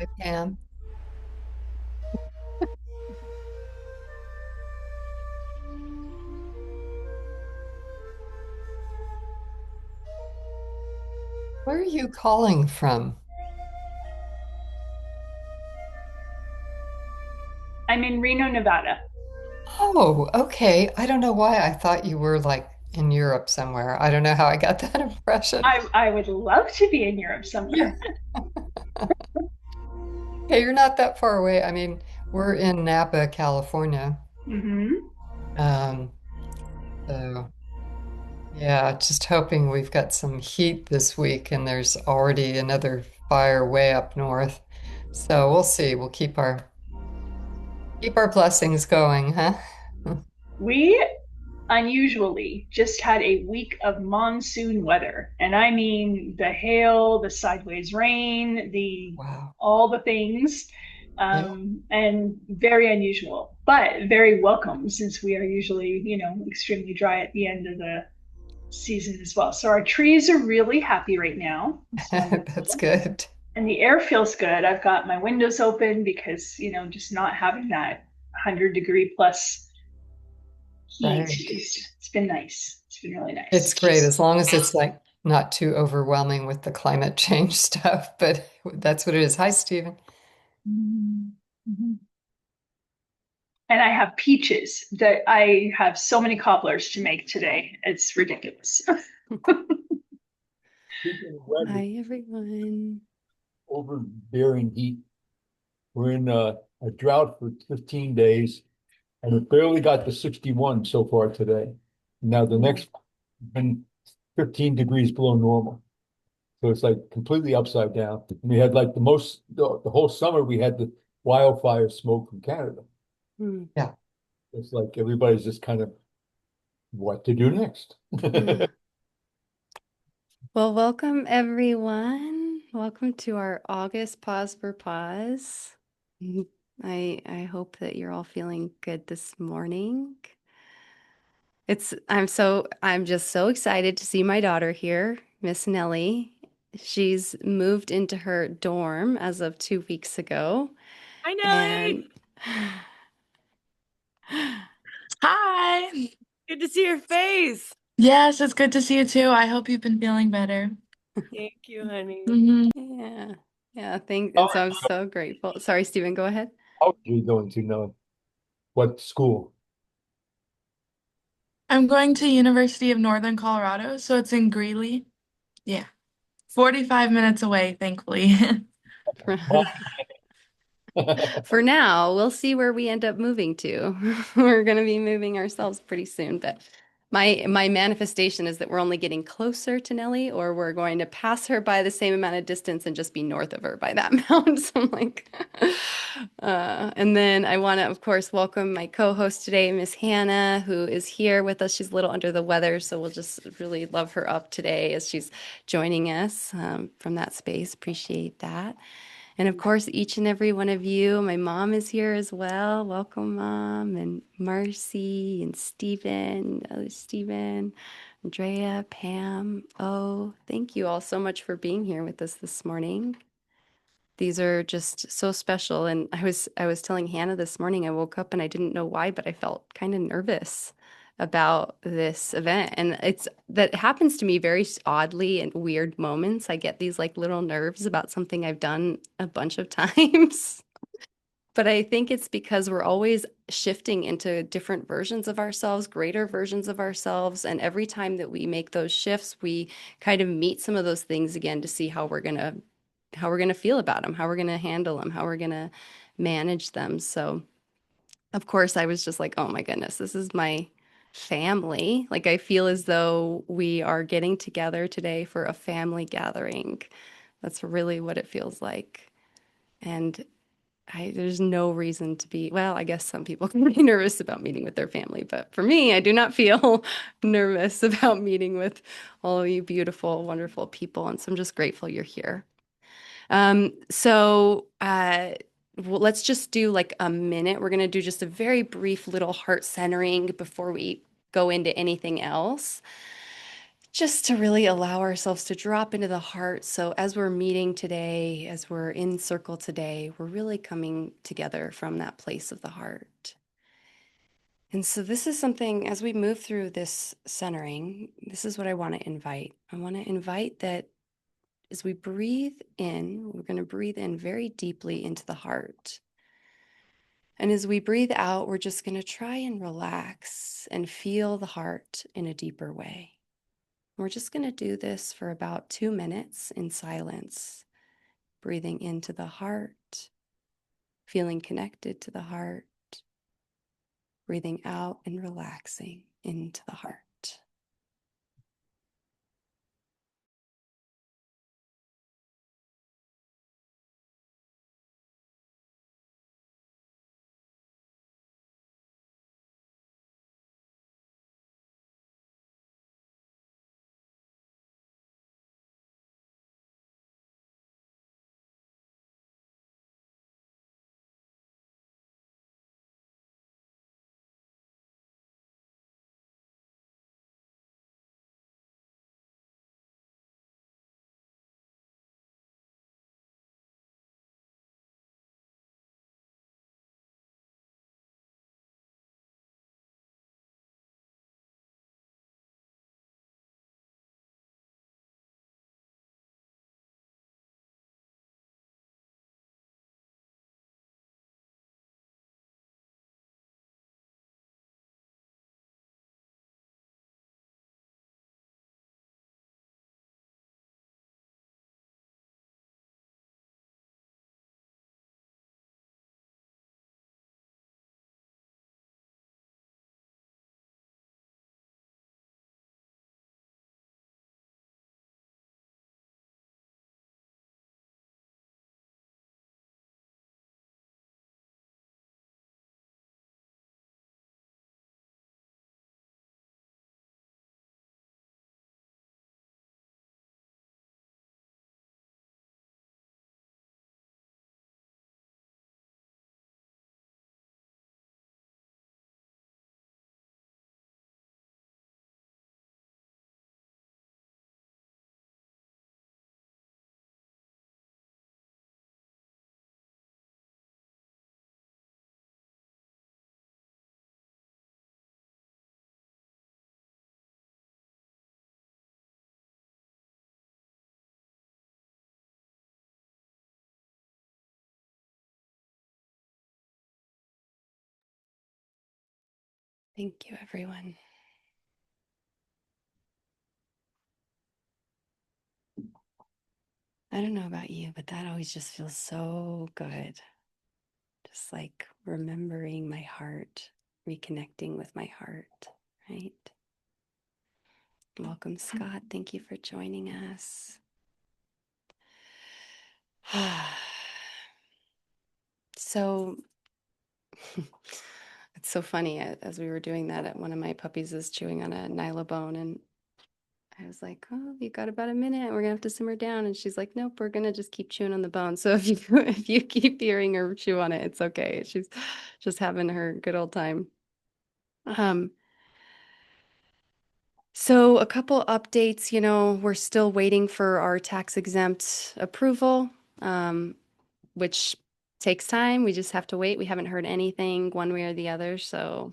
Hi, Pam. Where are you calling from? I'm in Reno, Nevada. Oh, okay. I don't know why I thought you were like in Europe somewhere. I don't know how I got that impression. I would love to be in Europe somewhere. Yeah. Okay, you're not that far away. I mean, we're in Napa, California. Hmm. Um, so yeah, just hoping we've got some heat this week and there's already another fire way up north. So we'll see. We'll keep our blessings going, huh? We unusually just had a week of monsoon weather, and I mean the hail, the sideways rain, the Wow. all the things, Yeah. and very unusual, but very welcome since we are usually, extremely dry at the end of the season as well. So our trees are really happy right now. It's That's wonderful. good. And the air feels good. I've got my windows open because, just not having that 100-degree plus heat. Right. It's been nice. It's been really It's nice. great as long as it's like not too overwhelming with the climate change stuff, but that's what it is. Hi, Stephen. Mhm. And I have peaches that I have so many cobblers to make today. It's ridiculous. Speaking of weather, Hi, everyone. overbearing heat. We're in a drought for 15 days, and it barely got to 61 so far today. Now the next been 15 degrees below normal. So it's like completely upside down. We had like the whole summer we had the wildfire smoke from Canada. Hmm. Yeah. It's like everybody's just kind of what to do next. Yeah. Well, welcome, everyone. Welcome to our August Pause for Pause. Mhm. I hope that you're all feeling good this morning. I'm just so excited to see my daughter here, Miss Nellie. She's moved into her dorm as of 2 weeks ago, Hi, and Nelly. Hi. Good to see your face. Yes, it's good to see you too. I hope you've been feeling better. Thank you, honey. Hmm. yeah, yeah, thank, How and so I'm so grateful. Sorry, Stephen, go ahead. are you going to know what school? I'm going to University of Northern Colorado, so it's in Greeley. Yeah, 45 minutes away, thankfully. For now, we'll see where we end up moving to. We're going to be moving ourselves pretty soon, but my manifestation is that we're only getting closer to Nellie, or we're going to pass her by the same amount of distance and just be north of her by that amount. So I'm like, and then I want to, of course, welcome my co-host today, Miss Hannah, who is here with us. She's a little under the weather, so we'll just really love her up today as she's joining us from that space. Appreciate that. And of course, each and every one of you, my mom is here as well. Welcome, Mom, and Marcy, and Stephen, Stephen, Andrea, Pam. Oh, thank you all so much for being here with us this morning. These are just so special. And I was telling Hannah this morning, I woke up and I didn't know why, but I felt kind of nervous about this event. And it's that happens to me very oddly in weird moments. I get these like little nerves about something I've done a bunch of times. But I think it's because we're always shifting into different versions of ourselves, greater versions of ourselves. And every time that we make those shifts, we kind of meet some of those things again to see how we're gonna feel about them, how we're gonna handle them, how we're gonna manage them. So, of course, I was just like, oh my goodness, this is my family. Like, I feel as though we are getting together today for a family gathering. That's really what it feels like. And there's no reason to be, well, I guess some people can be nervous about meeting with their family, but for me, I do not feel nervous about meeting with all of you beautiful, wonderful people. And so I'm just grateful you're here. Well, let's just do like a minute. We're going to do just a very brief little heart centering before we go into anything else. just to really allow ourselves to drop into the heart. So as we're meeting today, as we're in circle today, we're really coming together from that place of the heart. And so this is something, as we move through this centering, this is what I want to invite. I want to invite that as we breathe in, we're going to breathe in very deeply into the heart. And as we breathe out, we're just going to try and relax and feel the heart in a deeper way. We're just going to do this for about 2 minutes in silence, breathing into the heart, feeling connected to the heart, breathing out and relaxing into the heart. Thank you, everyone. I don't know about you, but that always just feels so good. Just like remembering my heart, reconnecting with my heart, right? Welcome, Scott. Thank you for joining us. So it's so funny. As we were doing that, one of my puppies is chewing on a nylabone, and I was like, "Oh, you got about a minute. We're gonna have to simmer down." And she's like, "Nope, we're gonna just keep chewing on the bone." So if you if you keep hearing her chew on it, it's okay. She's just having her good old time. Um, so a couple updates. We're still waiting for our tax exempt approval, which takes time. We just have to wait. We haven't heard anything one way or the other, so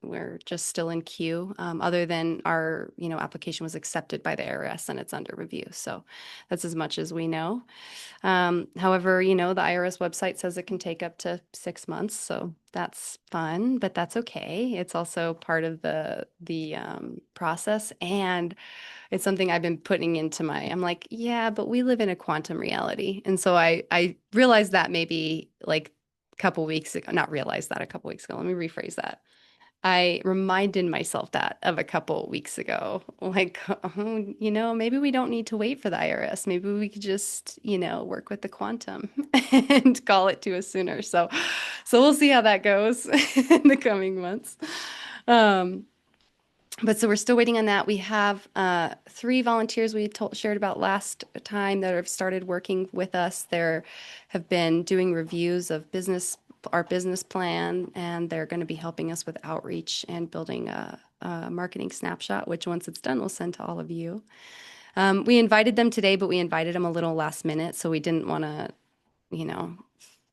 we're just still in queue, other than our, application was accepted by the IRS and it's under review. So that's as much as we know. However, the IRS website says it can take up to 6 months, so that's fun, but that's okay. It's also part of the process, and it's something I've been putting into I'm like, yeah, but we live in a quantum reality, and so I realized that maybe like a couple weeks ago, not realized that a couple weeks ago. Let me rephrase that. I reminded myself that of a couple weeks ago, like, oh, maybe we don't need to wait for the IRS. Maybe we could just, work with the quantum and call it to us sooner. So we'll see how that goes in the coming months. Um, but so we're still waiting on that. We have 3 volunteers we shared about last time that have started working with us. They have been doing reviews of our business plan, and they're going to be helping us with outreach and building a marketing snapshot, which once it's done, we'll send to all of you. We invited them today, but we invited them a little last minute, so we didn't want to, you know,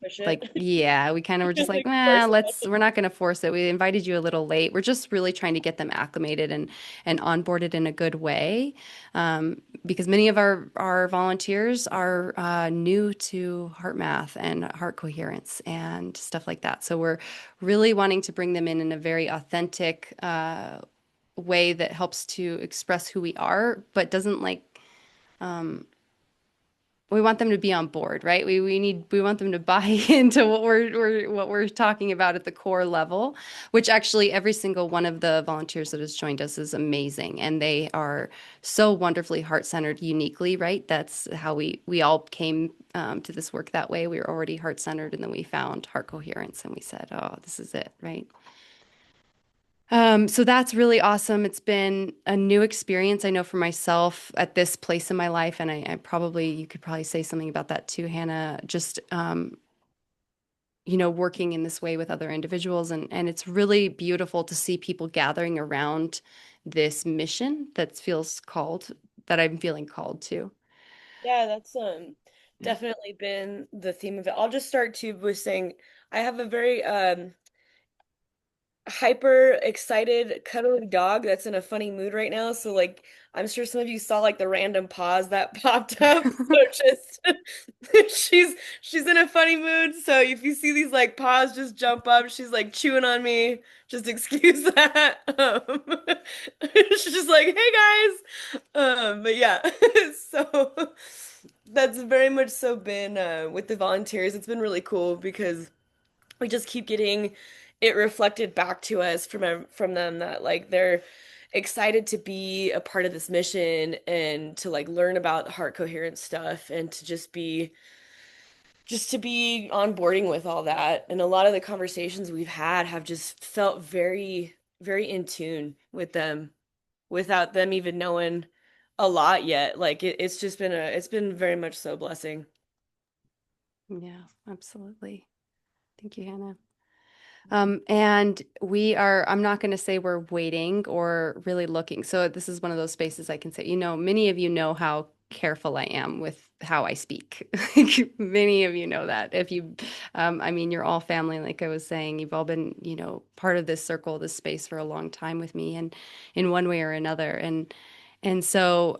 Push like, it. yeah, we kind of were just like, Like, force we're not going to force it. We invited you a little late. We're just really trying to get them acclimated and onboarded in a good way. Because many of our volunteers are new to heart math and heart coherence and stuff like that. So we're really wanting to bring them in a very authentic way that helps to express who we are, but doesn't um, we want them to be on board, right? We want them to buy into what we're talking about at the core level, which actually every single one of the volunteers that has joined us is amazing, and they are so wonderfully heart-centered uniquely, right? That's how we all came to this work that way. We were already heart-centered, and then we found heart coherence, and we said, "Oh, this is it," right? So that's really awesome. It's been a new experience, I know for myself at this place in my life, and I probably you could probably say something about that too, Hannah. Just working in this way with other individuals, and it's really beautiful to see people gathering around this mission that I'm feeling called to. Yeah, that's Yeah. definitely been the theme of it. I'll just start too with saying I have a very hyper excited cuddly dog that's in a funny mood right now. So like I'm sure some of you saw like the random pause that popped up. So just she's in a funny mood. So if you see these like paws just jump up, she's like chewing on me. Just excuse that. She's just like, hey guys. But yeah. So that's very much so been with the volunteers. It's been really cool because we just keep getting it reflected back to us from them that like they're excited to be a part of this mission and to like learn about heart coherence stuff and to just to be onboarding with all that. And a lot of the conversations we've had have just felt very very in tune with them without them even knowing a lot yet. Like it's just been it's been very much so a blessing. Yeah, absolutely. Thank you, Hannah. And I'm not going to say we're waiting or really looking. So this is one of those spaces I can say, many of you know how careful I am with how I speak. Many of you know that. I mean, you're all family, like I was saying, you've all been, part of this circle, this space for a long time with me and in one way or another. And so,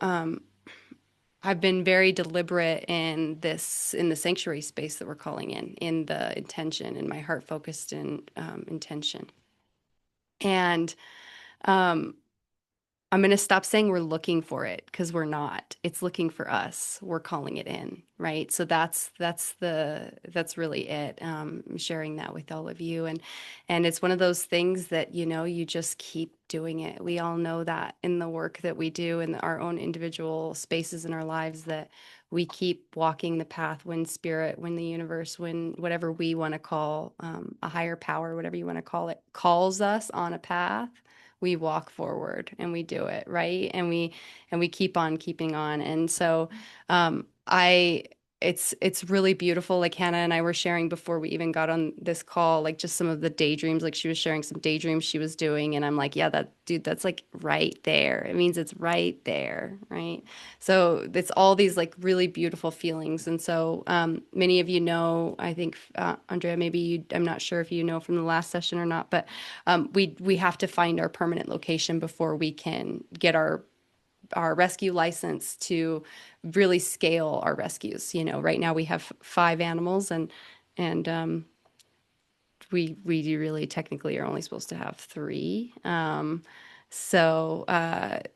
I've been very deliberate in the sanctuary space that we're calling in the intention, in my heart focused in intention. And um, I'm going to stop saying we're looking for it because we're not. It's looking for us. We're calling it in, right? So that's really it. Sharing that with all of you, and it's one of those things that you just keep doing it. We all know that in the work that we do in our own individual spaces in our lives that we keep walking the path when spirit, when the universe, when whatever we want to call a higher power, whatever you want to call it, calls us on a path, we walk forward and we do it, right? And we keep on keeping on. And so I it's really beautiful. Like Hannah and I were sharing before we even got on this call, like just some of the daydreams, like she was sharing some daydreams she was doing. And I'm like, yeah, that's like right there. It means it's right there, right? So it's all these like really beautiful feelings. And so many of you know, I think, Andrea, I'm not sure if you know from the last session or not, but we have to find our permanent location before we can get our rescue license to really scale our rescues. Right now we have 5 animals and we really technically are only supposed to have 3. So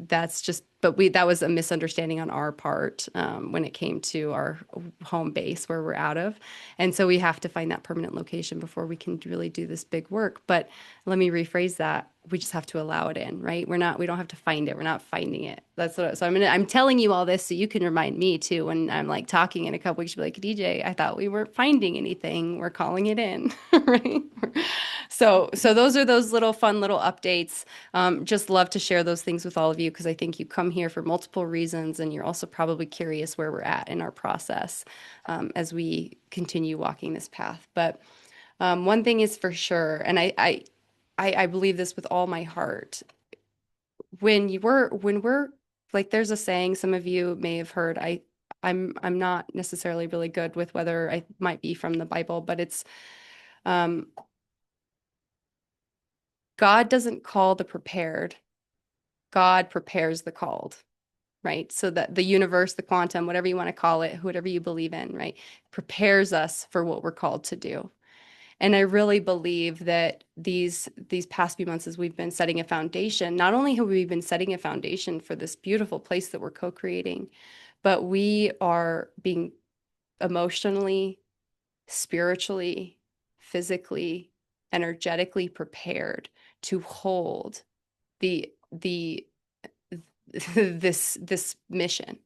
that's just, but that was a misunderstanding on our part when it came to our home base where we're out of. And so we have to find that permanent location before we can really do this big work. But let me rephrase that. We just have to allow it in, right? We don't have to find it. We're not finding it. So I'm telling you all this so you can remind me too when I'm like talking in a couple weeks, you'll be like, DJ, I thought we weren't finding anything. We're calling it in, right? So those are those little fun little updates. Just love to share those things with all of you because I think you come here for multiple reasons and you're also probably curious where we're at in our process as we continue walking this path. But one thing is for sure, and I believe this with all my heart. when we're like, there's a saying some of you may have heard. I'm not necessarily really good with whether I might be from the Bible, but it's um, God doesn't call the prepared. God prepares the called, right? So that the universe, the quantum, whatever you want to call it, whatever you believe in, right, prepares us for what we're called to do. And I really believe that these past few months, as we've been setting a foundation, not only have we been setting a foundation for this beautiful place that we're co-creating, but we are being emotionally, spiritually, physically, energetically prepared to hold the this mission,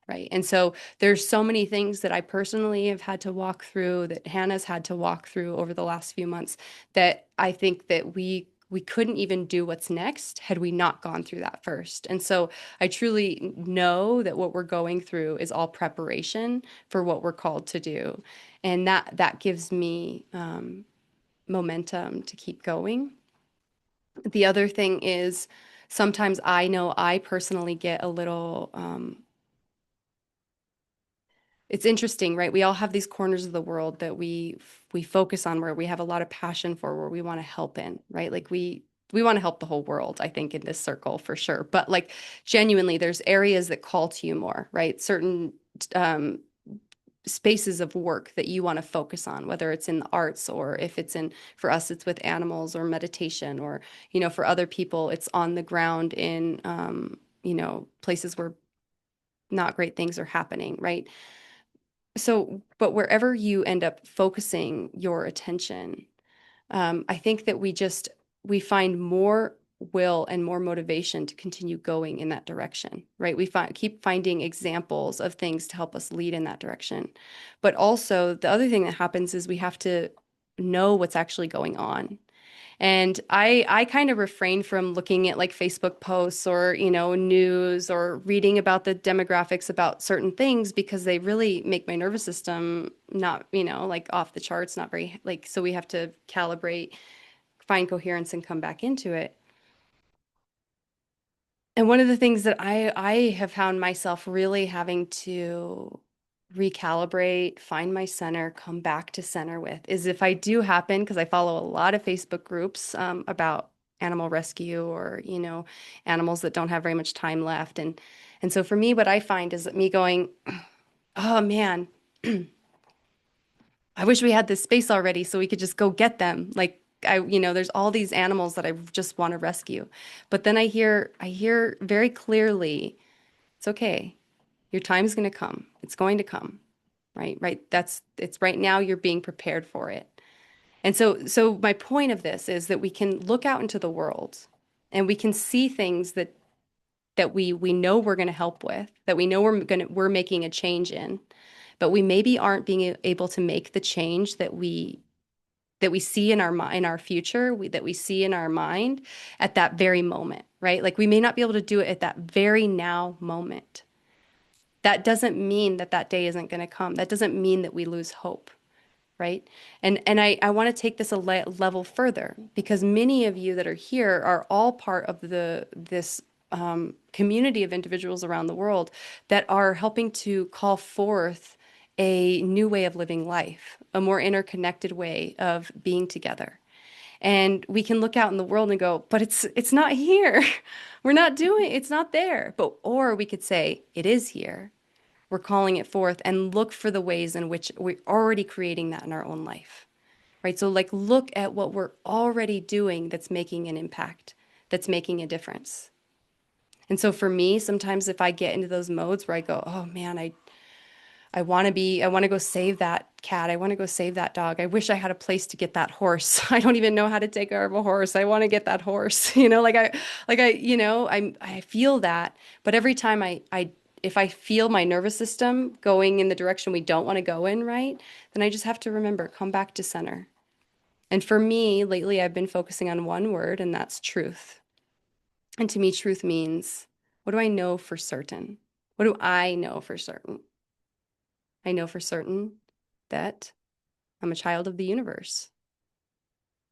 right? And so there's so many things that I personally have had to walk through, that Hannah's had to walk through over the last few months, that I think that we couldn't even do what's next had we not gone through that first. And so I truly know that what we're going through is all preparation for what we're called to do. And that gives me momentum to keep going. The other thing is sometimes I know I personally get a little it's interesting, right? We all have these corners of the world that we focus on, where we have a lot of passion for, where we want to help in, right? Like we want to help the whole world, I think, in this circle for sure. But like genuinely, there's areas that call to you more, right? Certain um, spaces of work that you want to focus on, whether it's in the arts, or if it's in, for us, it's with animals or meditation, or, for other people, it's on the ground in, places where not great things are happening, right? So, but wherever you end up focusing your attention, I think that we find more will and more motivation to continue going in that direction, right? Keep finding examples of things to help us lead in that direction. But also, the other thing that happens is we have to know what's actually going on. And I kind of refrain from looking at like Facebook posts or, news, or reading about the demographics about certain things, because they really make my nervous system not, like off the charts, not very like, so we have to calibrate, find coherence, and come back into it. And one of the things that I have found myself really having to recalibrate, find my center, come back to center with, is if I do happen, because I follow a lot of Facebook groups about animal rescue, or, animals that don't have very much time left. And so for me, what I find is that me going, oh man, I wish we had this space already so we could just go get them. Like there's all these animals that I just want to rescue. But then I hear very clearly, it's okay. Your time's going to come. It's going to come. Right? Right. It's right now, you're being prepared for it. And so my point of this is that we can look out into the world, and we can see things that we know we're going to help with, that we know we're making a change in, but we maybe aren't being able to make the change that we see in our future, that we see in our mind at that very moment, right? Like we may not be able to do it at that very now moment. That doesn't mean that that day isn't going to come. That doesn't mean that we lose hope, right? And I want to take this a level further, because many of you that are here are all part of this community of individuals around the world that are helping to call forth a new way of living life, a more interconnected way of being together. And we can look out in the world and go, but it's not here. We're not doing, it's not there. Or we could say, it is here. We're calling it forth, and look for the ways in which we're already creating that in our own life, right? So like, look at what we're already doing that's making an impact, that's making a difference. And so for me, sometimes if I get into those modes where I go, oh man, I want to go save that cat. I want to go save that dog. I wish I had a place to get that horse. I don't even know how to take care of a horse. I want to get that horse. I feel that. But every time if I feel my nervous system going in the direction we don't want to go in, right, then I just have to remember, come back to center. And for me, lately, I've been focusing on one word, and that's truth. And to me, truth means, what do I know for certain? What do I know for certain? I know for certain that I'm a child of the universe,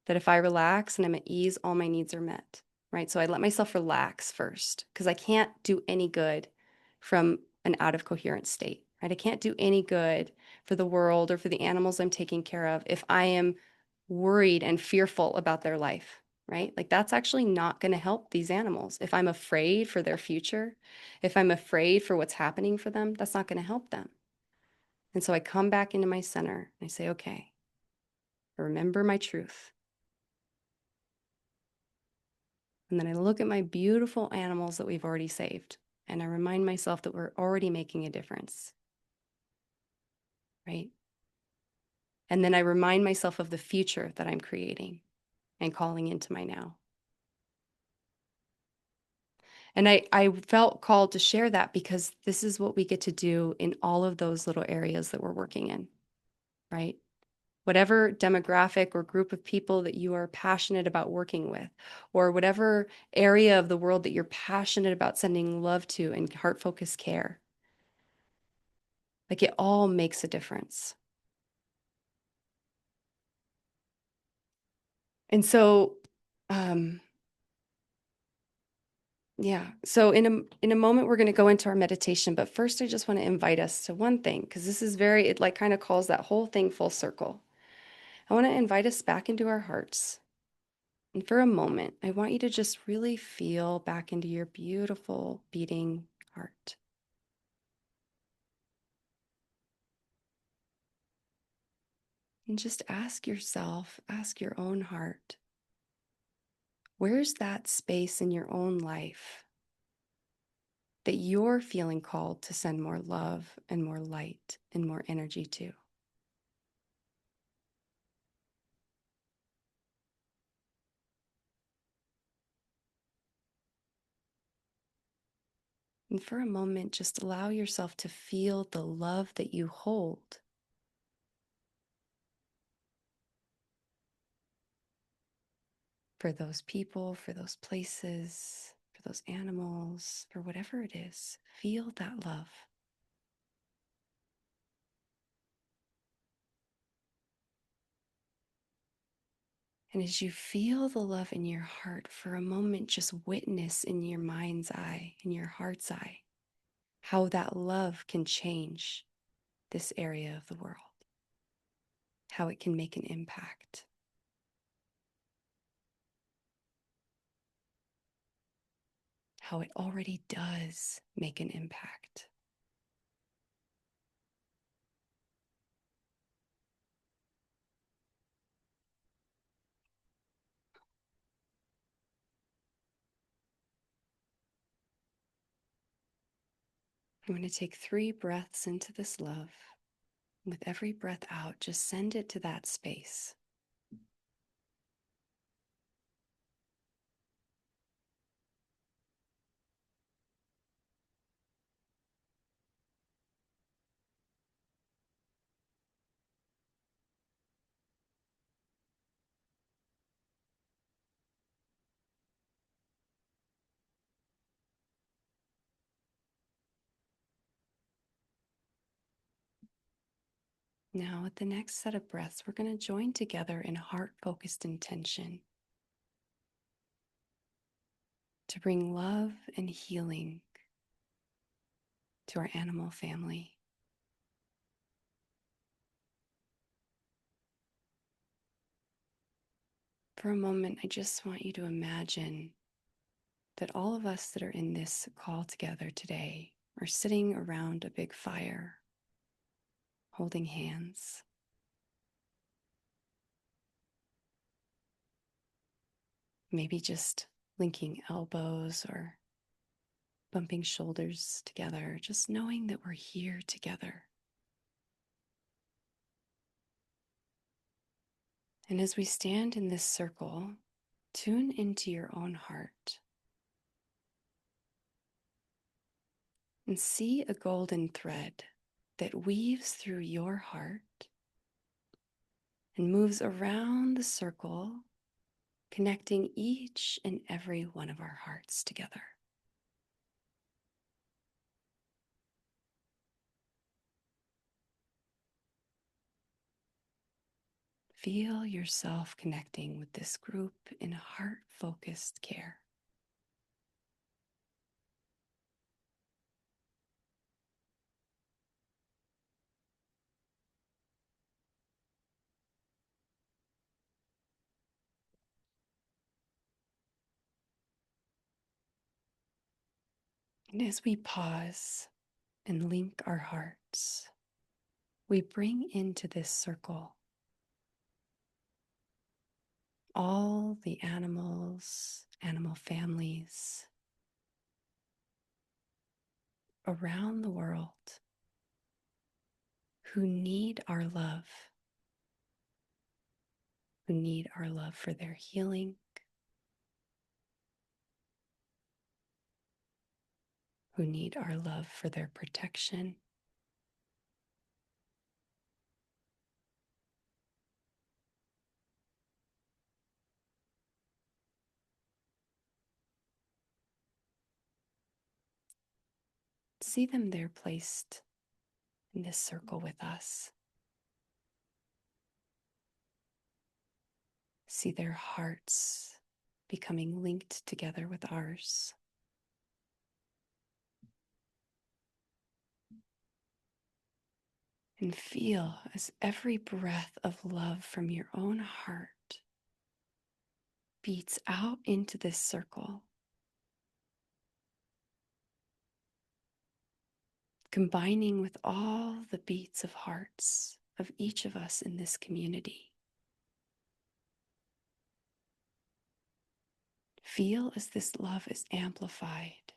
that if I relax and I'm at ease, all my needs are met. right? So I let myself relax first because I can't do any good from an out of coherent state, right? I can't do any good for the world or for the animals I'm taking care of if I am worried and fearful about their life, right? Like that's actually not going to help these animals. If I'm afraid for their future, if I'm afraid for what's happening for them, that's not going to help them. And so I come back into my center and I say, okay, remember my truth. And then I look at my beautiful animals that we've already saved. And I remind myself that we're already making a difference, right? And then I remind myself of the future that I'm creating and calling into my now. And I felt called to share that because this is what we get to do in all of those little areas that we're working in, right? Whatever demographic or group of people that you are passionate about working with, or whatever area of the world that you're passionate about sending love to and heart-focused care, like it all makes a difference. And so, yeah. So in a moment we're going to go into our meditation, but first I just want to invite us to one thing because this is it like kind of calls that whole thing full circle. I want to invite us back into our hearts. And for a moment, I want you to just really feel back into your beautiful beating heart. And just ask yourself, ask your own heart, where's that space in your own life that you're feeling called to send more love and more light and more energy to? And for a moment, just allow yourself to feel the love that you hold for those people, for those places, for those animals, for whatever it is. Feel that love. And as you feel the love in your heart, for a moment, just witness in your mind's eye, in your heart's eye, how that love can change this area of the world, how it can make an impact. How it already does make an impact. I'm going to take 3 breaths into this love. With every breath out, just send it to that space. Now, with the next set of breaths, we're going to join together in heart-focused intention to bring love and healing to our animal family. For a moment, I just want you to imagine that all of us that are in this call together today are sitting around a big fire, holding hands. Maybe just linking elbows or bumping shoulders together, just knowing that we're here together. And as we stand in this circle, tune into your own heart and see a golden thread that weaves through your heart and moves around the circle, connecting each and every one of our hearts together. Feel yourself connecting with this group in heart-focused care. And as we pause and link our hearts, we bring into this circle all the animals, animal families around the world who need our love, who need our love for their healing, who need our love for their protection. See them there placed in this circle with us. See their hearts becoming linked together with ours. And feel as every breath of love from your own heart beats out into this circle, combining with all the beats of hearts of each of us in this community. Feel as this love is amplified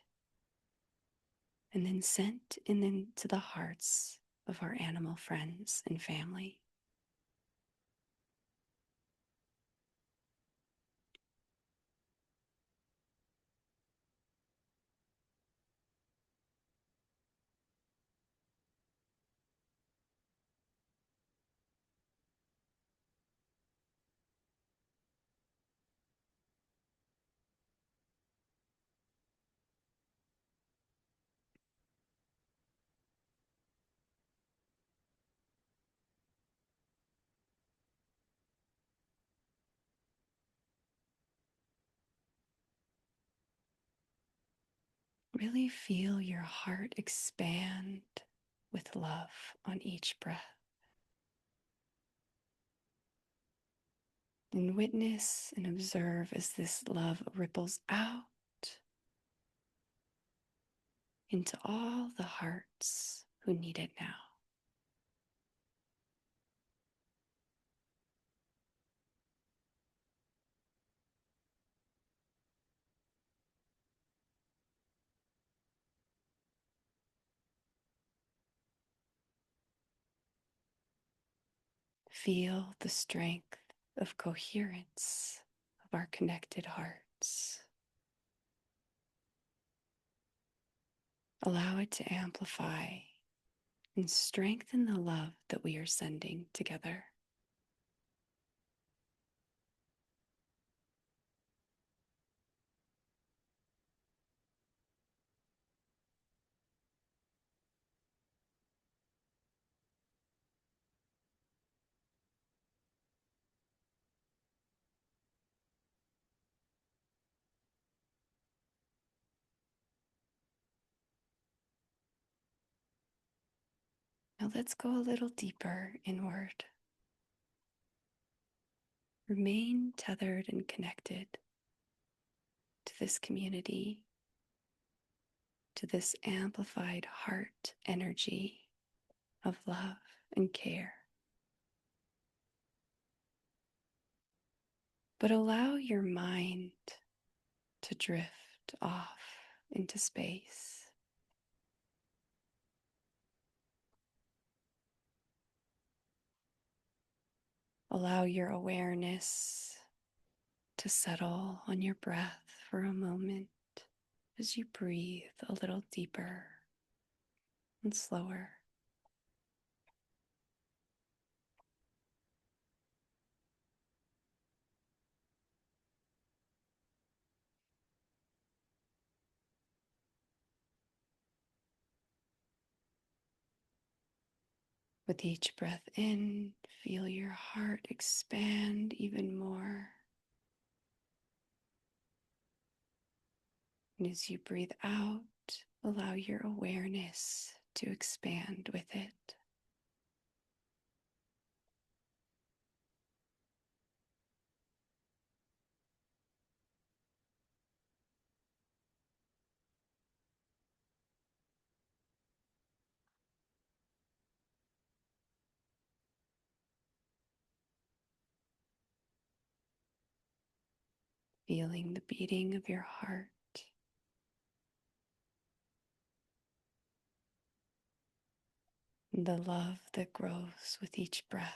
and then sent into the hearts of our animal friends and family. Really feel your heart expand with love on each breath. And witness and observe as this love ripples out into all the hearts who need it now. Feel the strength of coherence of our connected hearts. Allow it to amplify and strengthen the love that we are sending together. Now let's go a little deeper inward. Remain tethered and connected to this community, to this amplified heart energy of love and care. But allow your mind to drift off into space. Allow your awareness to settle on your breath for a moment as you breathe a little deeper and slower. With each breath in, feel your heart expand even more. And as you breathe out, allow your awareness to expand with it. feeling the beating of your heart. The love that grows with each breath.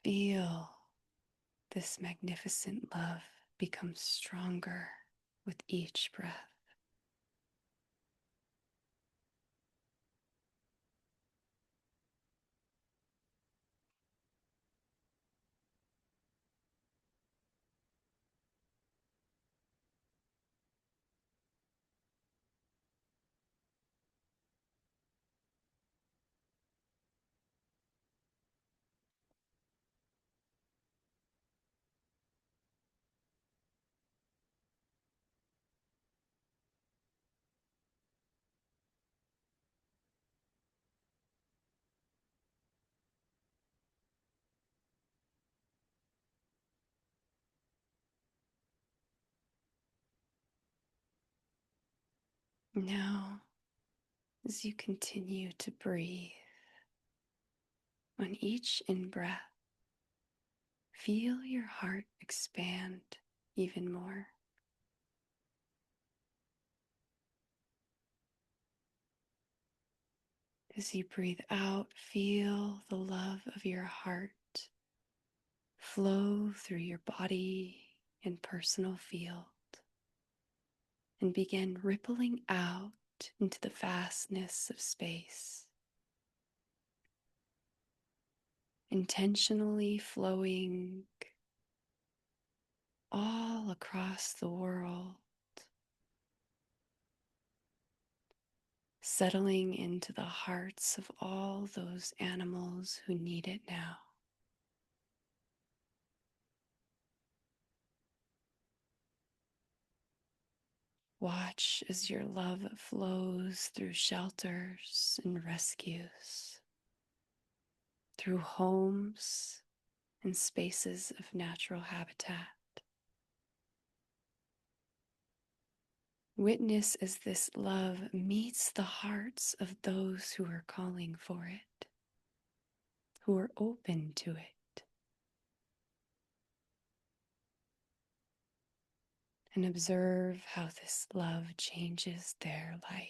Feel this magnificent love become stronger with each breath. Now, as you continue to breathe, on each in-breath, feel your heart expand even more. As you breathe out, feel the love of your heart flow through your body and personal field and begin rippling out into the vastness of space, intentionally flowing all across the world, settling into the hearts of all those animals who need it now. Watch as your love flows through shelters and rescues, through homes and spaces of natural habitat. Witness as this love meets the hearts of those who are calling for it, who are open to it, and observe how this love changes their life.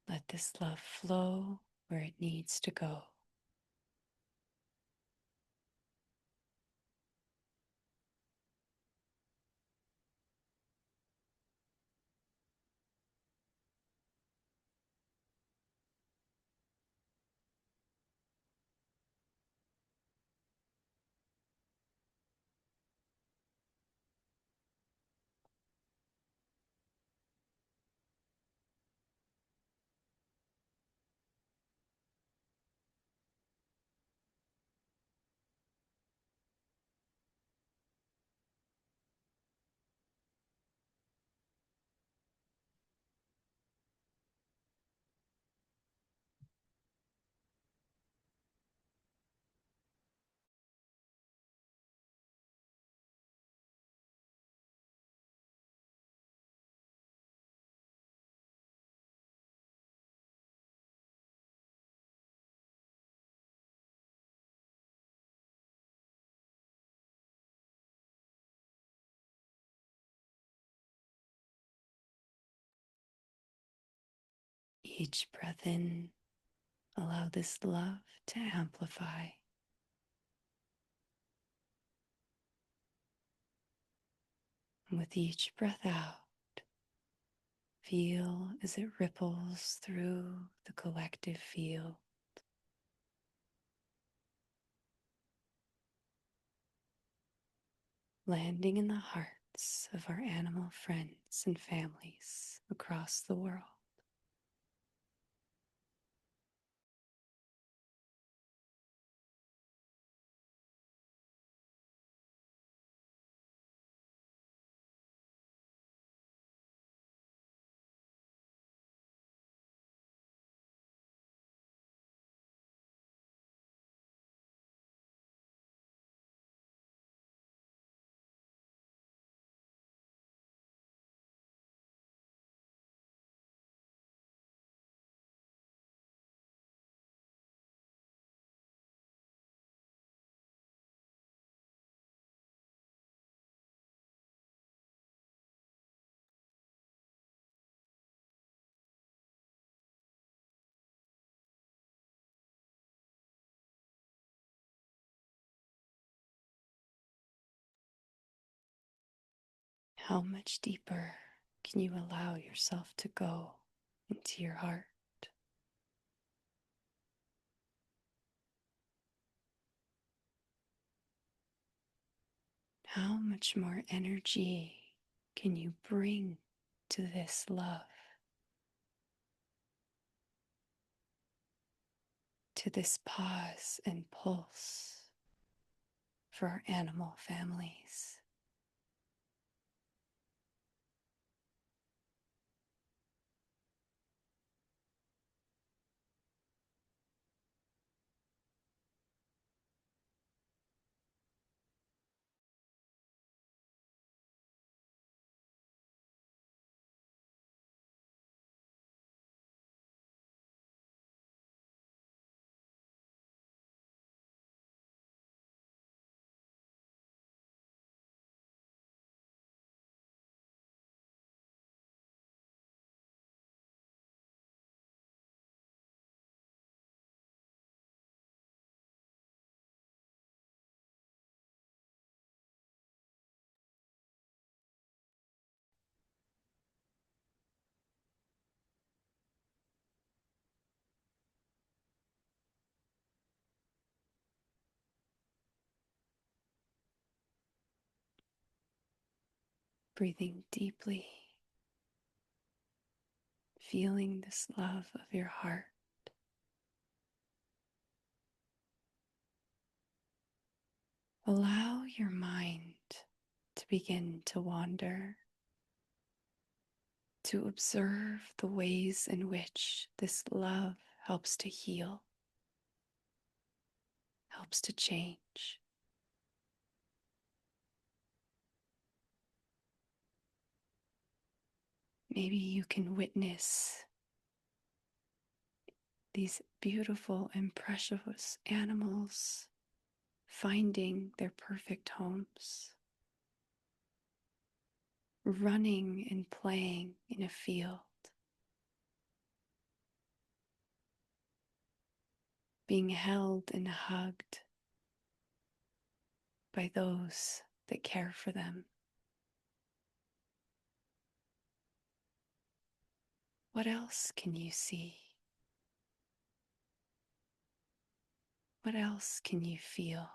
Let this love flow where it needs to go. Each breath in, allow this love to amplify. And with each breath out, feel as it ripples through the collective field, landing in the hearts of our animal friends and families across the world. How much deeper can you allow yourself to go into your heart? How much more energy can you bring to this love, to this pause and pulse for our animal families? Breathing deeply, feeling this love of your heart. Allow your mind to begin to wander, to observe the ways in which this love helps to heal, helps to change. Maybe you can witness these beautiful and precious animals finding their perfect homes, running and playing in a field, being held and hugged by those that care for them. What else can you see? What else can you feel?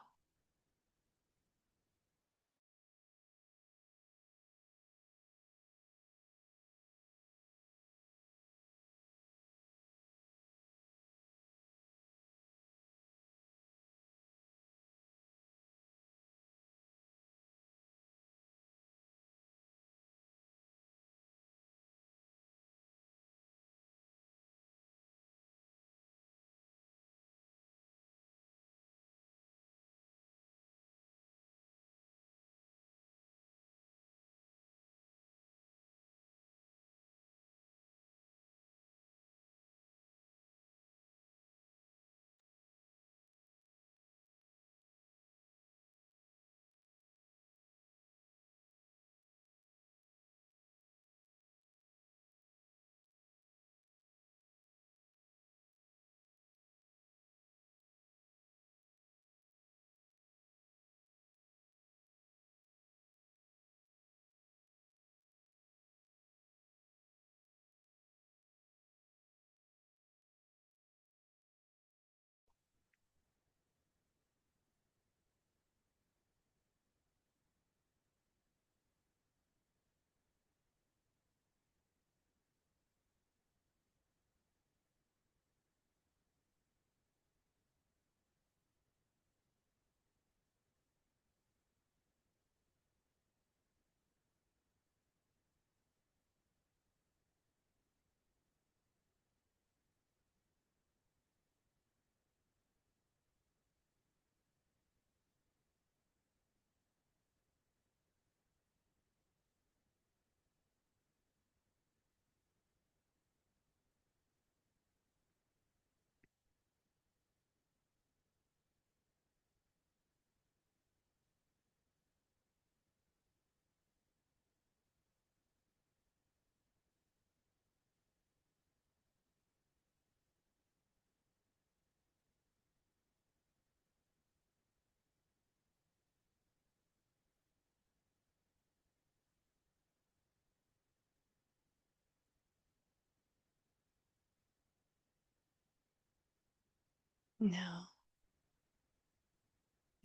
Now,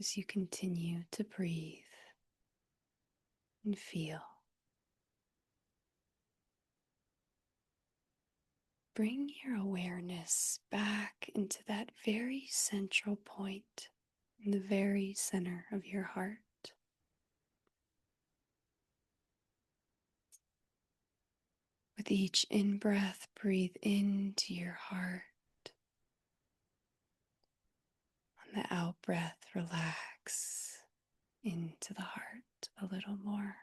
as you continue to breathe and feel, bring your awareness back into that very central point in the very center of your heart. With each in-breath, breathe into your heart. On the out-breath, relax into the heart a little more.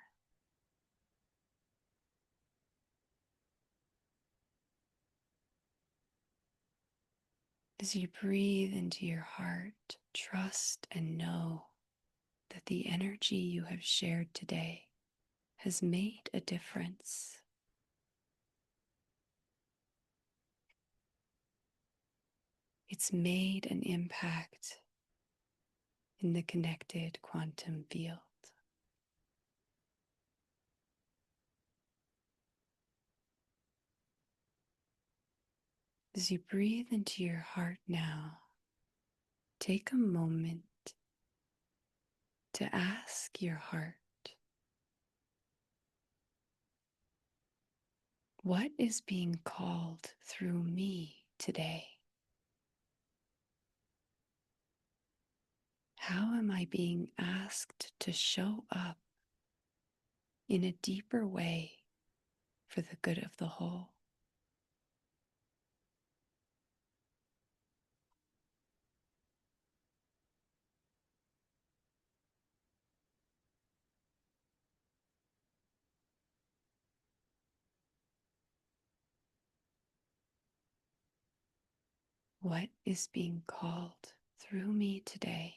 As you breathe into your heart, trust and know that the energy you have shared today has made a difference. It's made an impact in the connected quantum field. As you breathe into your heart now, take a moment to ask your heart, what is being called through me today? How am I being asked to show up in a deeper way for the good of the whole? What is being called through me today?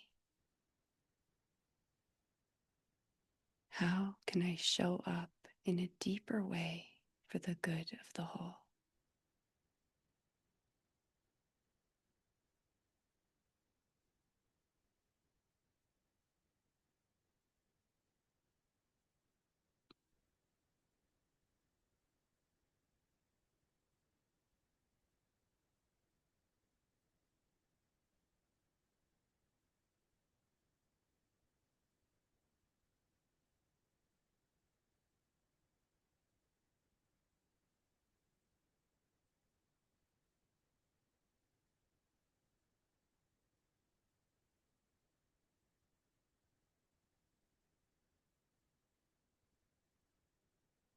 How can I show up in a deeper way for the good of the whole?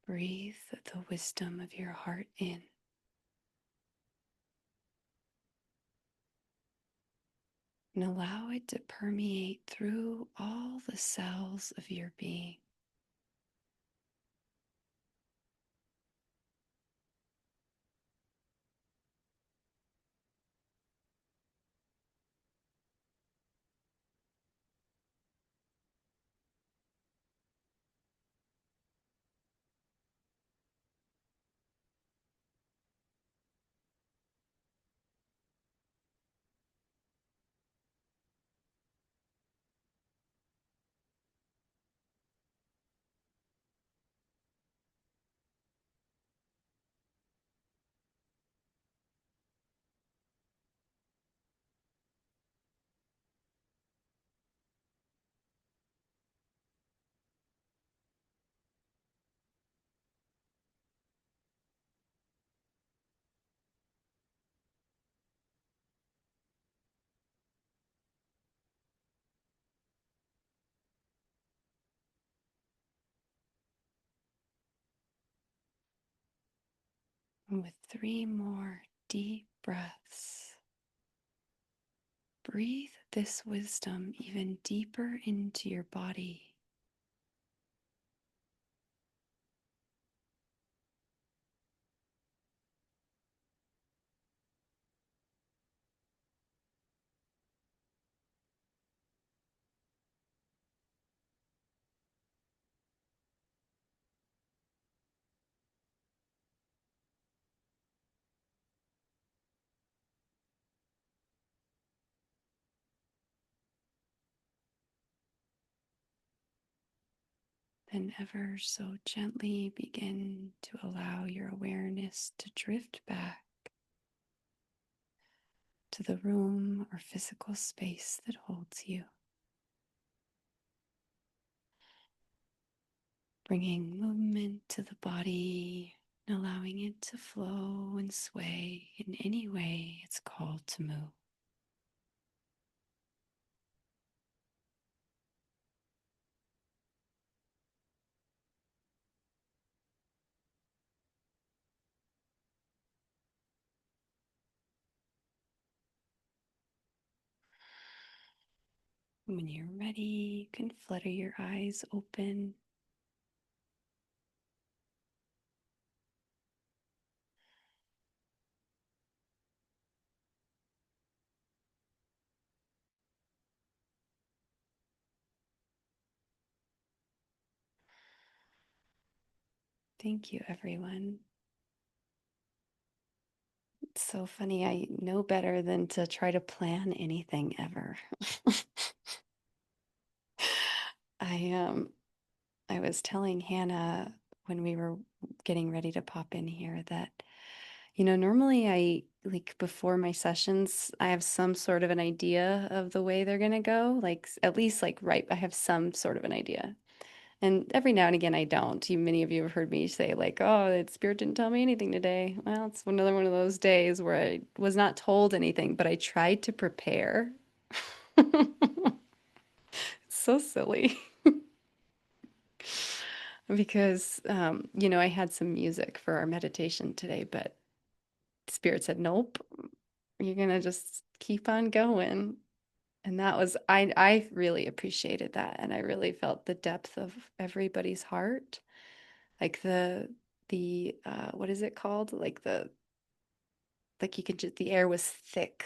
Breathe the wisdom of your heart in and allow it to permeate through all the cells of your being. And with 3 more deep breaths, breathe this wisdom even deeper into your body. Then ever so gently begin to allow your awareness to drift back to the room or physical space that holds you. Bringing movement to the body, and allowing it to flow and sway in any way it's called to move. When you're ready, you can flutter your eyes open. Thank you, everyone. It's so funny. I know better than to try to plan anything ever. I I was telling Hannah when we were getting ready to pop in here that, normally I like before my sessions, I have some sort of an idea of the way they're gonna go. Like at least like right, I have some sort of an idea. And every now and again, I don't. Many of you have heard me say, like, oh, the spirit didn't tell me anything today. Well, it's another one of those days where I was not told anything, but I tried to prepare. It's so silly. Because, I had some music for our meditation today, but Spirit said, nope, you're going to just keep on going. And that was, I really appreciated that. And I really felt the depth of everybody's heart. Like what is it called? Like you could just, the air was thick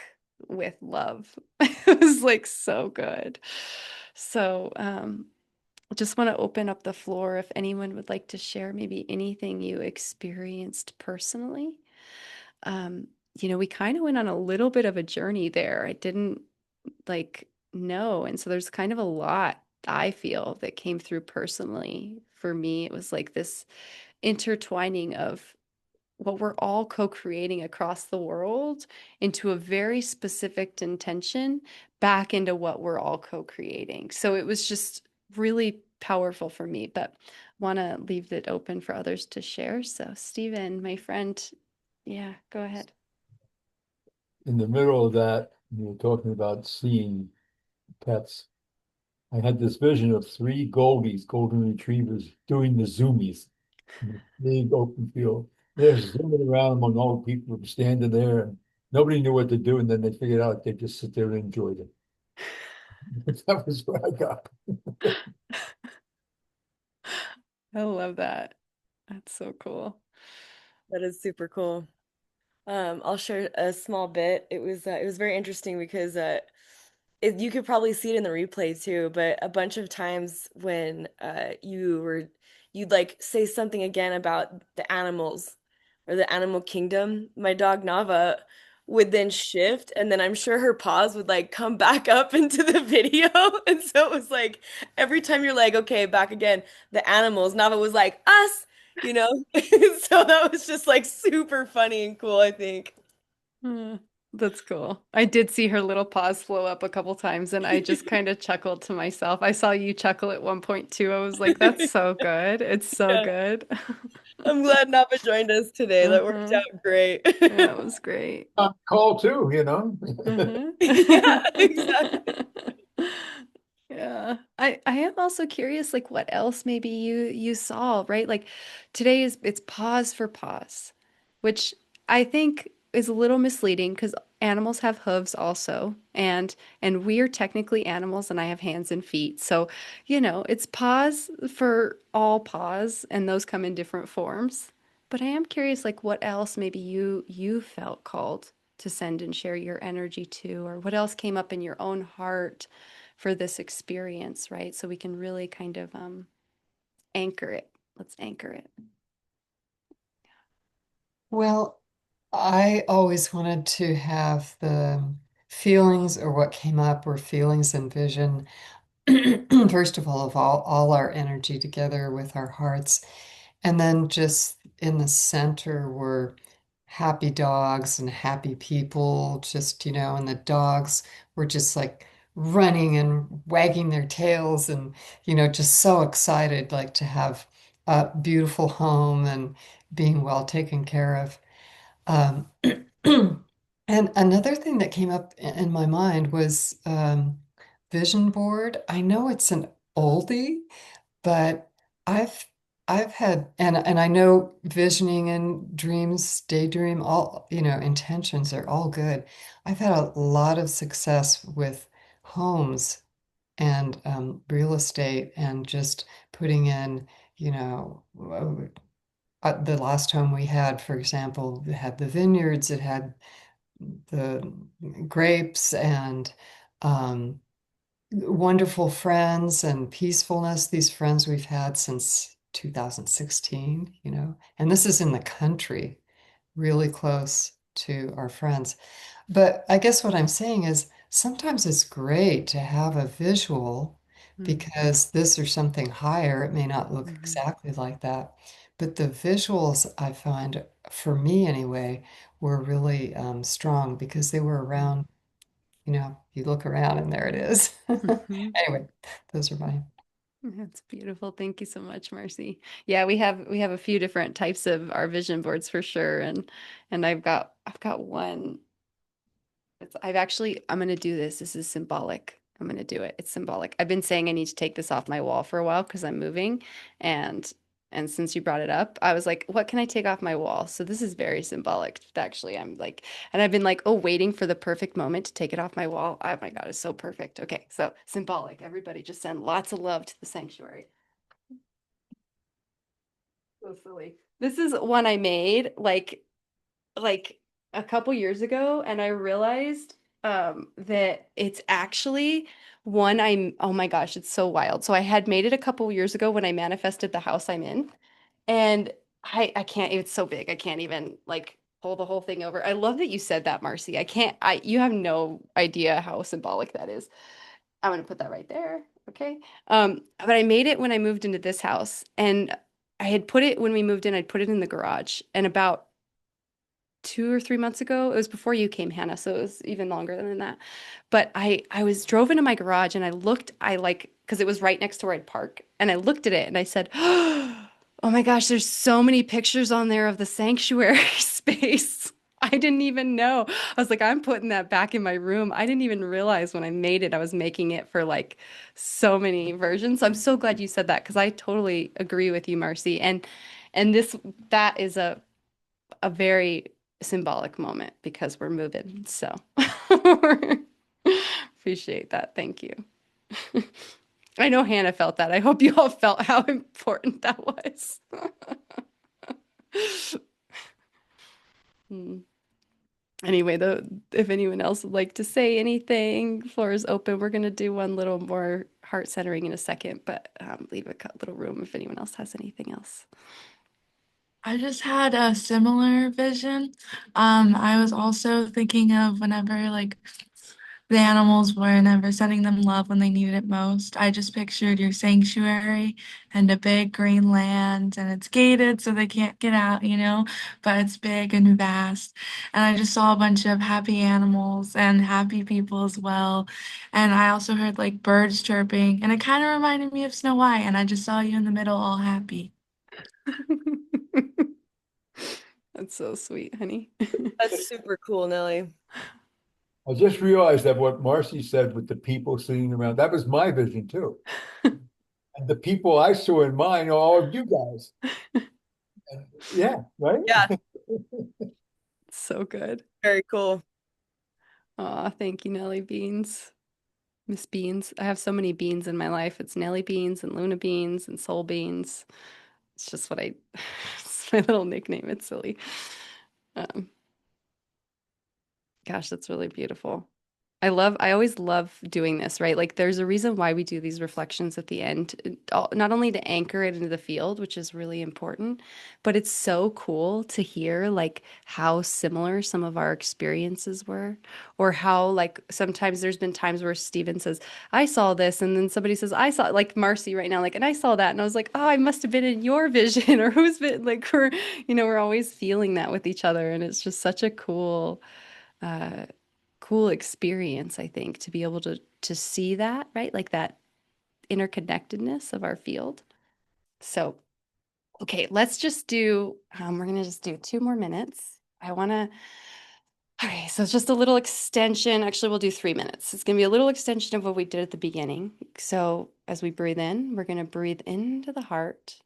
with love. It was like so good. So, I just want to open up the floor if anyone would like to share maybe anything you experienced personally. Um, we kind of went on a little bit of a journey there. I didn't like know. And so there's kind of a lot I feel that came through personally. For me, it was like this intertwining of what we're all co-creating across the world into a very specific intention back into what we're all co-creating. So it was just really powerful for me, but want to leave it open for others to share. So Stephen, my friend, yeah, go ahead. In the middle of that, you were talking about seeing pets. I had this vision of three goldies, golden retrievers, doing the zoomies in the big open field. They're zooming around among all the people who were standing there, and nobody knew what to do. And then they figured out they just sit there and enjoy it. That was what I got. I love that. That's so cool. That is super cool. I'll share a small bit. It was very interesting because you could probably see it in the replay too, but a bunch of times when you'd like say something again about the animals or the animal kingdom, my dog Nava would then shift, and then I'm sure her paws would like come back up into the video. And so it was like every time you're like, okay, back again, the animals, Nava was like, us, you know? So that was just like super funny and cool, I think. Uh, that's cool. I did see her little paws flow up a couple times and I just kind of chuckled to myself. I saw you chuckle at one point too. I was like, that's so good. It's so Yeah. good. I'm glad Napa joined us today. That worked Uh-huh. out great. Yeah, it was great. Call too, you know. Yeah, exactly. Yeah. I am also curious, like what else maybe you saw, right? Like today it's pause for pause, which I think is a little misleading because animals have hooves also, and we are technically animals and I have hands and feet. So, it's pause for all pause, and those come in different forms. But I am curious, like what else maybe you felt called to send and share your energy to, or what else came up in your own heart for this experience, right? So we can really kind of anchor it. Let's anchor it. Well, I always wanted to have the feelings or what came up were feelings and vision, first of all our energy together with our hearts. And then just in the center were happy dogs and happy people, just, and the dogs were just like running and wagging their tails and, just so excited like to have a beautiful home and being well taken care of. Um, and another thing that came up in my mind was vision board. I know it's an oldie, but I've I've had and I know visioning and dreams, daydream, all, intentions are all good. I've had a lot of success with homes and real estate and just putting in, the last home we had, for example, it had the vineyards, it had the grapes and um, wonderful friends and peacefulness. These friends we've had since 2016, and this is in the country, really close to our friends. But I guess what I'm saying is sometimes it's great to have a visual Mm, because this or something higher, it may not look mhm, exactly like that. But the visuals I find, for me anyway, were really strong because they were mm, around, you look around and there it is. mhm. Anyway, those are mine. That's beautiful. Thank you so much, Marcy. Yeah, we have a few different types of our vision boards for sure, and I've got one. I'm gonna do this. This is symbolic. I'm gonna do it. It's symbolic. I've been saying I need to take this off my wall for a while because I'm moving, and and since you brought it up, I was like, what can I take off my wall? So this is very symbolic. Actually, I'm like, and I've been like, oh, waiting for the perfect moment to take it off my wall. Oh my God, it's so perfect. Okay, so symbolic. Everybody just send lots of love to the sanctuary. So silly. This is one I made like a couple years ago, and I realized that it's actually one I'm, oh my gosh, it's so wild. So I had made it a couple years ago when I manifested the house I'm in, and I can't, it's so big. I can't even like pull the whole thing over. I love that you said that, Marcy. I can't, you have no idea how symbolic that is. I'm gonna put that right there. Okay. But I made it when I moved into this house, and I had put it when we moved in, I'd put it in the garage. And about 2 or 3 months ago, it was before you came, Hannah, so it was even longer than that. But I was drove into my garage and I looked, I like, because it was right next to where I'd park, and I looked at it and I said, oh my gosh, there's so many pictures on there of the sanctuary space. I didn't even know. I was like, I'm putting that back in my room. I didn't even realize when I made it, I was making it for like so many versions. So I'm so glad you said that because I totally agree with you, Marcy. And that is a very symbolic moment because we're moving. So appreciate that. Thank you. I know Hannah felt that. I hope you all felt how important that was. Hmm. Anyway, if anyone else would like to say anything, floor is open. We're going to do one little more heart centering in a second, but leave a little room if anyone else has anything else. I just had a similar vision. I was also thinking of whenever like the animals were never sending them love when they needed it most. I just pictured your sanctuary and a big green land, and it's gated so they can't get out, but it's big and vast. And I just saw a bunch of happy animals and happy people as well. And I also heard like birds chirping, and it kind of reminded me of Snow White, and I just saw you in the middle all happy. That's so sweet, honey. That's super cool, Nelly. I just realized that what Marcy said with the people sitting around, that was my vision too. And the people I saw in mine are all of you guys. And yeah, right? Yeah, So good. very cool. Aw, thank you, Nelly Beans. Miss Beans. I have so many beans in my life. It's Nelly Beans and Luna Beans and Soul Beans. It's just what I, it's my little nickname. It's silly. Um, gosh, that's really beautiful. I always love doing this, right? Like there's a reason why we do these reflections at the end, not only to anchor it into the field, which is really important, but it's so cool to hear like how similar some of our experiences were, or how like sometimes there's been times where Steven says, I saw this, and then somebody says, I saw like Marcy right now, like, and I saw that, and I was like, oh, I must have been in your vision, or who's been like we're always feeling that with each other, and it's just such a uh cool experience, I think, to be able to see that, right? Like that interconnectedness of our field. So, okay, let's just do we're gonna just do 2 more minutes. I wanna Okay, so it's just a little extension. Actually, we'll do 3 minutes. It's gonna be a little extension of what we did at the beginning. So as we breathe in, we're gonna breathe into the heart.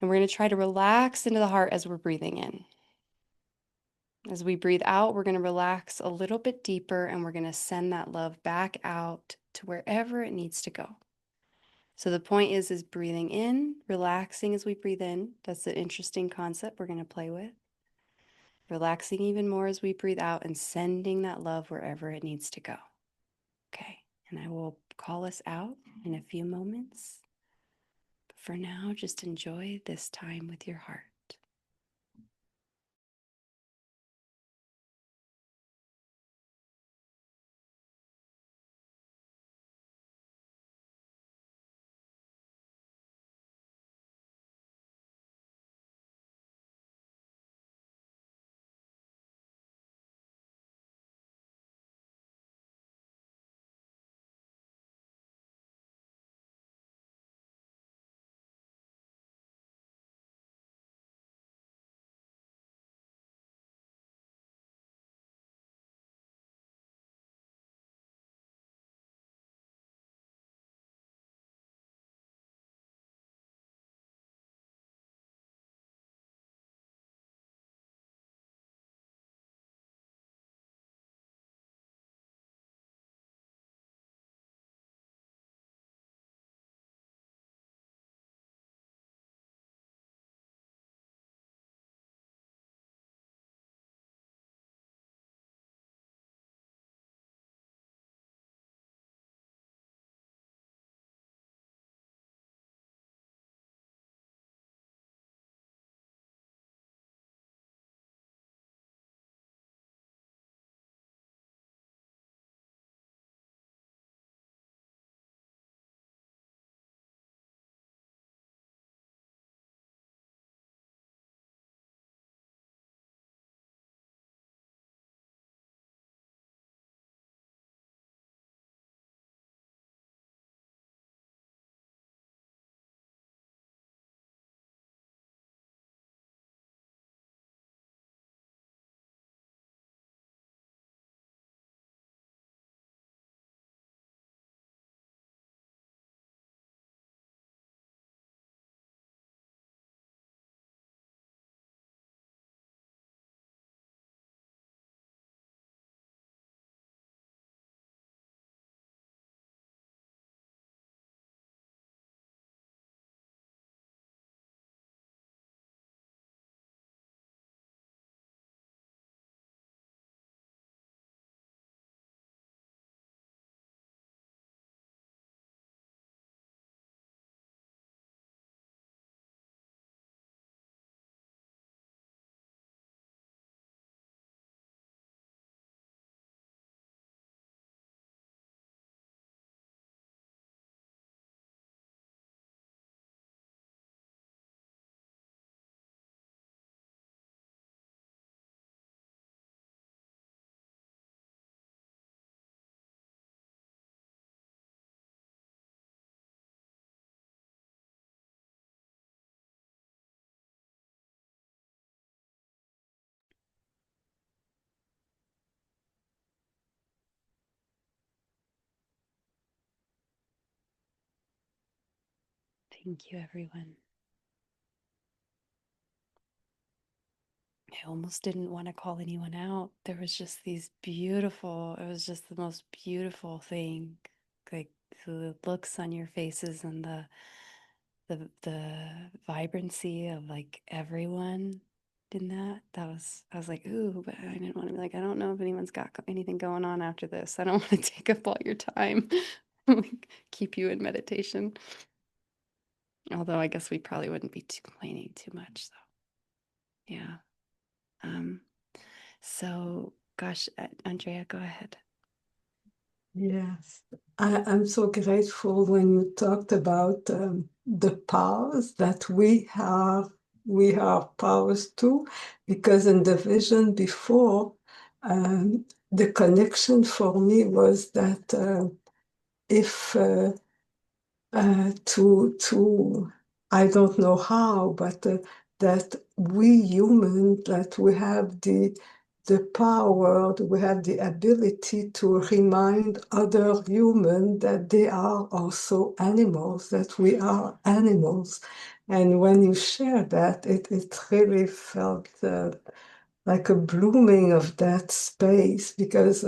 And we're gonna try to relax into the heart as we're breathing in. As we breathe out, we're going to relax a little bit deeper and we're going to send that love back out to wherever it needs to go. So the point is breathing in, relaxing as we breathe in. That's an interesting concept we're going to play with. Relaxing even more as we breathe out and sending that love wherever it needs to go. Okay, and I will call us out in a few moments. But for now, just enjoy this time with your heart. Thank you, everyone. I almost didn't want to call anyone out. There was just it was just the most beautiful thing. Like the looks on your faces and the vibrancy of like everyone. in that. I was like, ooh, but I didn't want to be like, I don't know if anyone's got anything going on after this. I don't want to take up all your time, like, keep you in meditation. Although I guess we probably wouldn't be complaining too much. So yeah. Um, so gosh, Andrea, go ahead. Yes, I'm so grateful when you talked about the powers that we have powers too, because in the vision before, the connection for me was that if to I don't know how, but that we human that we have the power, we have the ability to remind other human that they are also animals, that we are animals. And when you share that, it really felt like a blooming of that space because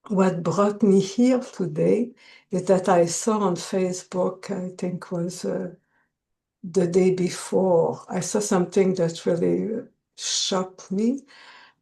what brought me here today is that I saw on Facebook, I think was the day before, I saw something that really shocked me.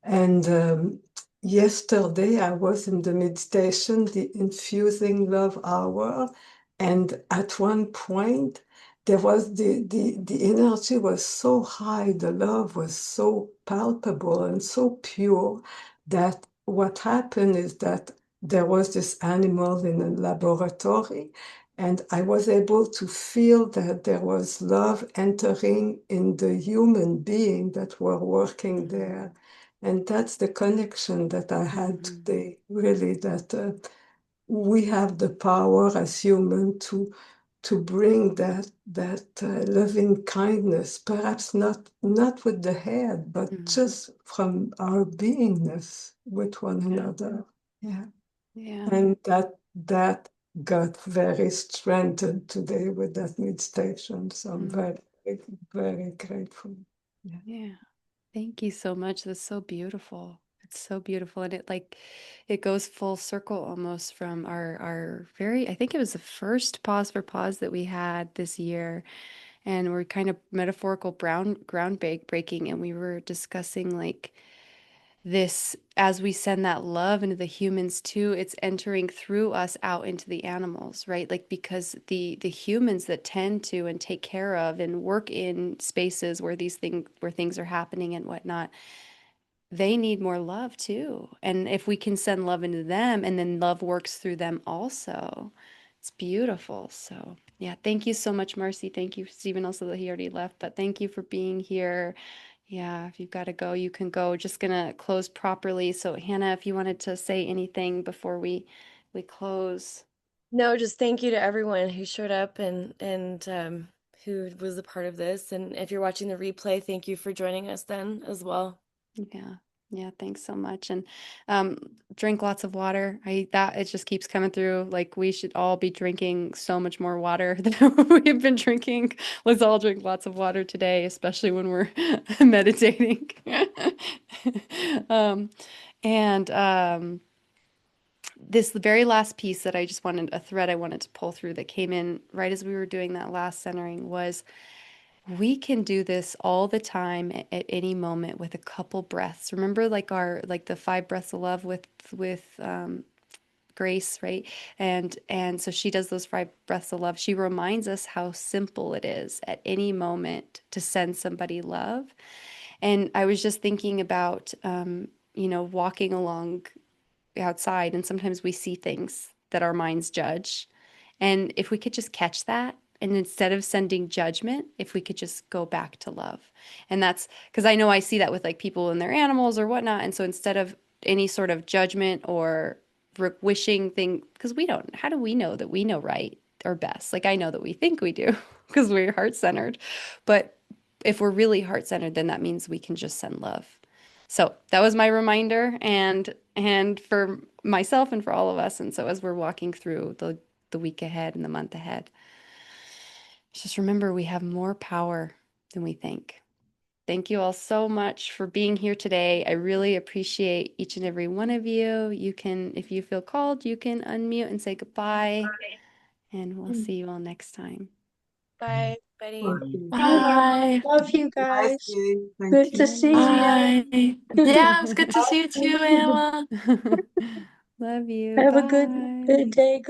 And yesterday I was in the meditation, the infusing love hour. And at one point, there was the energy was so high, the love was so palpable and so pure that what happened is that there was this animal in a laboratory, and I was able to feel that there was love entering in the human being that were working there. And that's the connection that I had today, really, that we have the power as human to bring that loving kindness, perhaps not with the head, but just from our beingness with one another. Yeah. Yeah. And that got very strengthened today with that meditation. So I'm very, very grateful. Yeah. Yeah. Thank you so much. That's so beautiful. It's so beautiful. And it goes full circle almost from our very, I think it was the first pause for pause that we had this year. And we're kind of metaphorical ground breaking. And we were discussing like this as we send that love into the humans too, it's entering through us out into the animals, right? Like because the humans that tend to and take care of and work in spaces where things are happening and whatnot, they need more love too. And if we can send love into them and then love works through them also, it's beautiful. So yeah, thank you so much, Marcy. Thank you, Stephen, also that he already left, but thank you for being here. Yeah, if you've got to go, you can go. Just gonna close properly. So Hannah, if you wanted to say anything before we close. No, just thank you to everyone who showed up and who was a part of this. And if you're watching the replay, thank you for joining us then as well. Yeah. Yeah, thanks so much. And um, drink lots of water. That it just keeps coming through. Like we should all be drinking so much more water than we've been drinking. Let's all drink lots of water today, especially when we're meditating. Um, and this the very last piece that I just wanted a thread I wanted to pull through that came in right as we were doing that last centering was we can do this all the time at any moment with a couple breaths. Remember like the 5 breaths of love with Grace, right? And so she does those 5 breaths of love. She reminds us how simple it is at any moment to send somebody love. And I was just thinking about walking along outside and sometimes we see things that our minds judge. And if we could just catch that, and instead of sending judgment, if we could just go back to love. And that's because I know I see that with like people and their animals or whatnot. And so instead of any sort of judgment or wishing thing, because we don't, how do we know that we know right or best? Like I know that we think we do because we're heart centered. But if we're really heart centered, then that means we can just send love. So that was my reminder and for myself and for all of us. And so as we're walking through the week ahead and the month ahead, just remember we have more power than we think. Thank you all so much for being here today. I really appreciate each and every one of you. You can, if you feel called, you can unmute and say goodbye, and we'll see you all next time. Bye. Bye. everybody. Bye. Love you Bye, guys. Kate. Thank Good to you. see you. Bye. Yeah, it was good to see you too, Emma. Love you. Have a good Bye. day.